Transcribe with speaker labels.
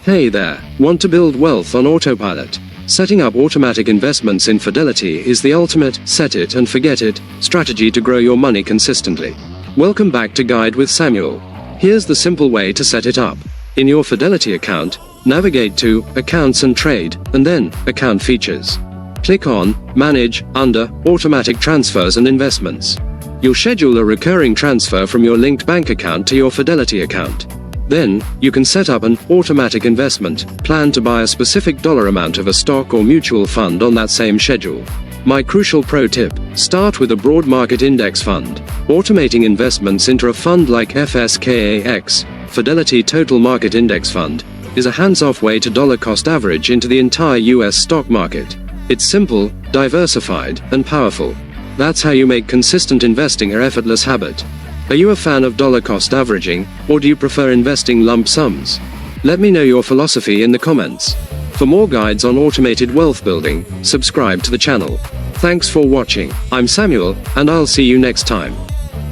Speaker 1: Hey there, want to build wealth on autopilot? Setting up automatic investments in Fidelity is the ultimate set it and forget it strategy to grow your money consistently. Welcome back to Guide with Samuel. Here's the simple way to set it up. In your Fidelity account, navigate to Accounts and Trade, and then Account Features. Click on Manage under Automatic Transfers and Investments. You'll schedule a recurring transfer from your linked bank account to your Fidelity account. Then, you can set up an automatic investment plan to buy a specific dollar amount of a stock or mutual fund on that same schedule. My crucial pro tip: start with a broad market index fund. Automating investments into a fund like FSKAX, Fidelity Total Market Index Fund, is a hands-off way to dollar cost average into the entire US stock market. It's simple, diversified, and powerful. That's how you make consistent investing an effortless habit. Are you a fan of dollar cost averaging, or do you prefer investing lump sums? Let me know your philosophy in the comments. For more guides on automated wealth building, subscribe to the channel. Thanks for watching. I'm Samuel, and I'll see you next time.